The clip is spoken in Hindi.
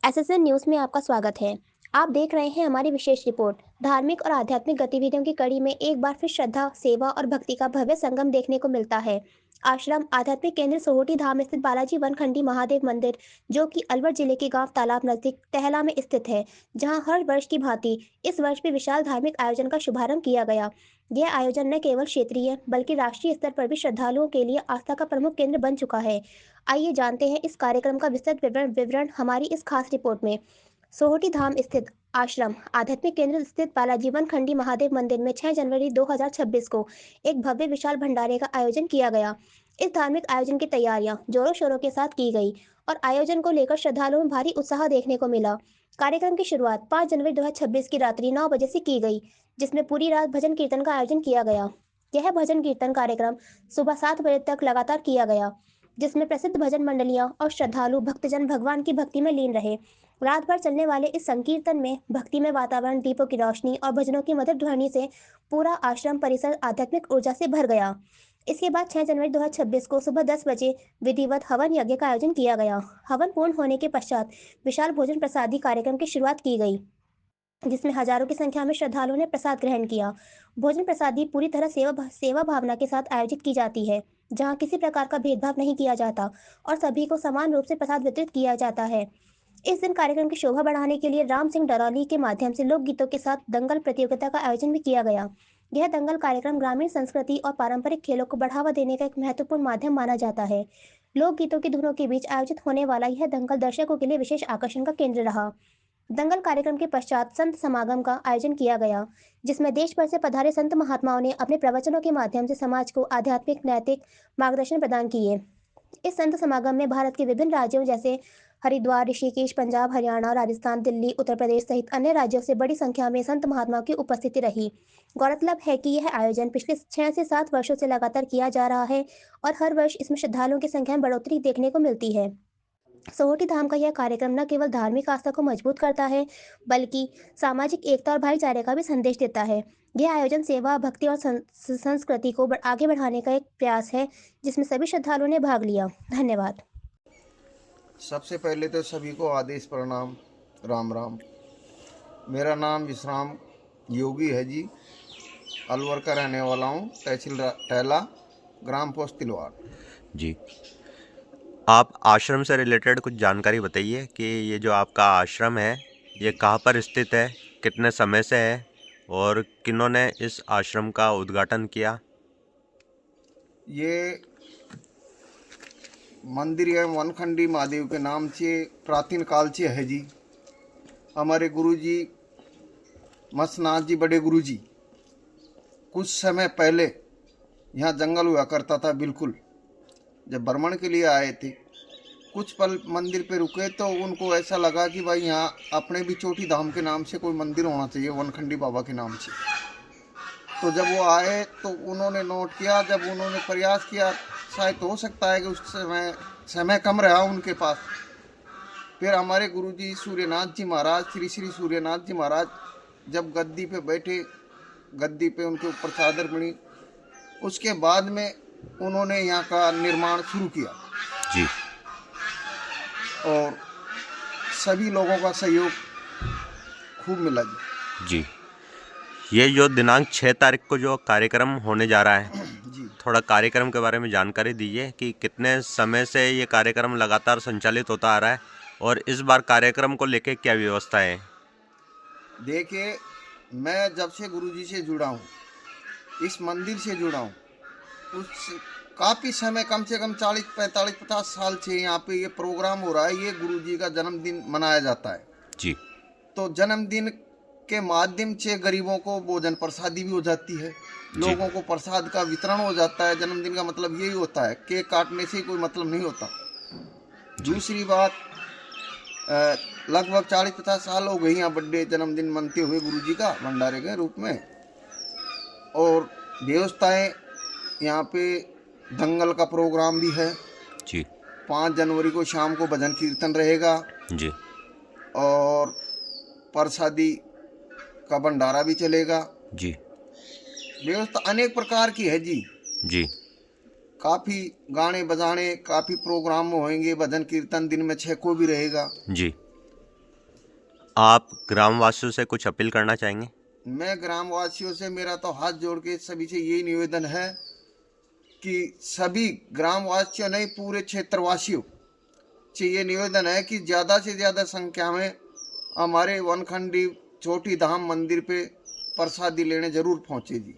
एसएसएन न्यूज़ में आपका स्वागत है। आप देख रहे हैं हमारी विशेष रिपोर्ट। धार्मिक और आध्यात्मिक गतिविधियों की कड़ी में एक बार फिर श्रद्धा, सेवा और भक्ति का भव्य संगम देखने को मिलता है। आश्रम आध्यात्मिक केंद्र सोहोटी धाम स्थित बालाजी वनखंडी महादेव मंदिर, जो कि अलवर जिले के गांव तालाब नजदीक टहला में स्थित है, जहां हर वर्ष की भांति इस वर्ष भी विशाल धार्मिक आयोजन का शुभारंभ किया गया। यह आयोजन न केवल क्षेत्रीय बल्कि राष्ट्रीय स्तर पर भी श्रद्धालुओं के लिए आस्था का प्रमुख केंद्र बन चुका है। आइए जानते हैं इस कार्यक्रम का विस्तृत विवरण हमारी इस खास रिपोर्ट में। सोहोटी धाम स्थित आश्रम आध्यात्मिक केंद्र स्थित बालाजीवन खंडी महादेव मंदिर में 6 जनवरी 2026 को एक भव्य विशाल भंडारे का आयोजन किया गया। इस धार्मिक आयोजन की तैयारियां जोरों शोरों के साथ की गई और आयोजन को लेकर श्रद्धालुओं में भारी उत्साह देखने को मिला। कार्यक्रम की शुरुआत 5 जनवरी 2026 की रात्रि 9 बजे से की गई, जिसमें पूरी रात भजन कीर्तन का आयोजन किया गया। यह भजन कीर्तन कार्यक्रम सुबह 7 बजे तक लगातार किया गया, जिसमें प्रसिद्ध भजन मंडलियां और श्रद्धालु भक्तजन भगवान की भक्ति में लीन रहे। रात भर चलने वाले इस संकीर्तन में भक्तिमय वातावरण, दीपों की रोशनी और भजनों की मधुर ध्वनि से पूरा आश्रम परिसर आध्यात्मिक ऊर्जा से भर गया। इसके बाद 6 जनवरी 2026 को सुबह 10 बजे विधिवत हवन यज्ञ का आयोजन किया गया। हवन पूर्ण होने के पश्चात विशाल भोजन प्रसादी कार्यक्रम की शुरुआत की गई, जिसमें हजारों की संख्या में श्रद्धालुओं ने प्रसाद ग्रहण किया। भोजन प्रसादी पूरी तरह सेवा भावना के साथ आयोजित की जाती है, जहां किसी प्रकार का भेदभाव नहीं किया जाता और सभी को समान रूप से प्रसाद वितरित किया जाता है। इस दिन कार्यक्रम की शोभा बढ़ाने के लिए राम सिंह डरौली के माध्यम से लोकगीतों के साथ दंगल प्रतियोगिता का आयोजन भी किया गया। यह दंगल कार्यक्रम ग्रामीण संस्कृति और पारंपरिक खेलों को बढ़ावा देने का एक महत्वपूर्ण माध्यम माना जाता है। लोकगीतों की धुनों के बीच आयोजित होने वाला यह दंगल दर्शकों के लिए विशेष आकर्षण का केंद्र रहा। दंगल कार्यक्रम के पश्चात संत समागम का आयोजन किया गया, जिसमें देश भर से पधारे संत महात्माओं ने अपने प्रवचनों के माध्यम से समाज को आध्यात्मिक नैतिक मार्गदर्शन प्रदान किए। इस संत समागम में भारत के विभिन्न राज्यों जैसे हरिद्वार, ऋषिकेश, पंजाब, हरियाणा, राजस्थान, दिल्ली, उत्तर प्रदेश सहित अन्य राज्यों से बड़ी संख्या में संत महात्माओं की उपस्थिति रही। गौरतलब है कि यह आयोजन पिछले 6 से 7 वर्षों से लगातार किया जा रहा है और हर वर्ष इसमें श्रद्धालुओं की संख्या में बढ़ोतरी देखने को मिलती है। सोहोटी धाम का यह कार्यक्रम न केवल धार्मिक आस्था को मजबूत करता है, बल्कि सामाजिक एकता और भाईचारे का भी संदेश देता है। यह आयोजन सेवा, भक्ति और संस्कृति को आगे बढ़ाने का एक प्रयास है, जिसमें सभी श्रद्धालुओं ने भाग लिया। धन्यवाद। सबसे पहले तो सभी को आदेश प्रणाम, राम राम। मेरा नाम विश्राम योगी है जी। अलवर का रहने वाला हूँ, तहसील टहला, ग्राम पोस्ट तिलवार जी। आप आश्रम से रिलेटेड कुछ जानकारी बताइए कि ये जो आपका आश्रम है ये कहाँ पर स्थित है, कितने समय से है और किन्होंने इस आश्रम का उद्घाटन किया। ये मंदिर है वनखंडी महादेव के नाम से प्राचीन काल से है जी। हमारे गुरुजी मसनाथ जी, बड़े गुरुजी, कुछ समय पहले यहाँ जंगल हुआ करता था बिल्कुल। जब भ्रमण के लिए आए थे, कुछ पल मंदिर पे रुके तो उनको ऐसा लगा कि भाई यहाँ अपने भी चोटी धाम के नाम से कोई मंदिर होना चाहिए, वनखंडी बाबा के नाम से। तो जब वो आए तो उन्होंने नोट किया, जब उन्होंने प्रयास किया, शायद हो सकता है कि उस समय कम रहा उनके पास। फिर हमारे गुरुजी सूर्यनाथ जी महाराज, श्री श्री सूर्यनाथ जी महाराज जब गद्दी पे बैठे, गद्दी पे उनके ऊपर चादर बनी, उसके बाद में उन्होंने यहाँ का निर्माण शुरू किया जी। और सभी लोगों का सहयोग खूब मिला जी। ये जो दिनांक 6 तारीख को जो कार्यक्रम होने जा रहा है जी, थोड़ा कार्यक्रम के बारे में जानकारी दीजिए कि कितने समय से ये कार्यक्रम लगातार संचालित होता आ रहा है और इस बार कार्यक्रम को लेके क्या व्यवस्था है। देखिए, मैं जब से गुरुजी से जुड़ा हूँ, इस मंदिर से जुड़ा हूँ, उस काफ़ी समय, कम से कम 40, 45, 50 साल से यहाँ पे ये प्रोग्राम हो रहा है। ये गुरुजी का जन्मदिन मनाया जाता है जी। तो जन्मदिन के माध्यम से गरीबों को भोजन प्रसादी भी हो जाती है, लोगों को प्रसाद का वितरण हो जाता है। जन्मदिन का मतलब यही होता है, केक काटने से कोई मतलब नहीं होता। दूसरी बात, लगभग 40-50 साल हो गई यहाँ बर्थडे जन्मदिन मनते हुए गुरुजी का भंडारे के रूप में। और व्यवस्थाएं यहाँ पे दंगल का प्रोग्राम भी है जी। 5 जनवरी को शाम को भजन कीर्तन रहेगा जी। और प्रसादी का भंडारा भी चलेगा जी। व्यवस्था अनेक प्रकार की है जी। जी। काफ़ी गाने बजाने, काफ़ी प्रोग्राम होंगे, भजन कीर्तन दिन में 6 को भी रहेगा जी। आप ग्रामवासियों से कुछ अपील करना चाहेंगे? मैं ग्रामवासियों से, मेरा तो हाथ जोड़ के सभी से यही निवेदन है कि सभी ग्रामवासियों नहीं, पूरे क्षेत्रवासियों से ये निवेदन है कि ज़्यादा से ज़्यादा संख्या में हमारे वनखंडी चोटी धाम मंदिर पे प्रसादी लेने जरूर पहुँचे जी।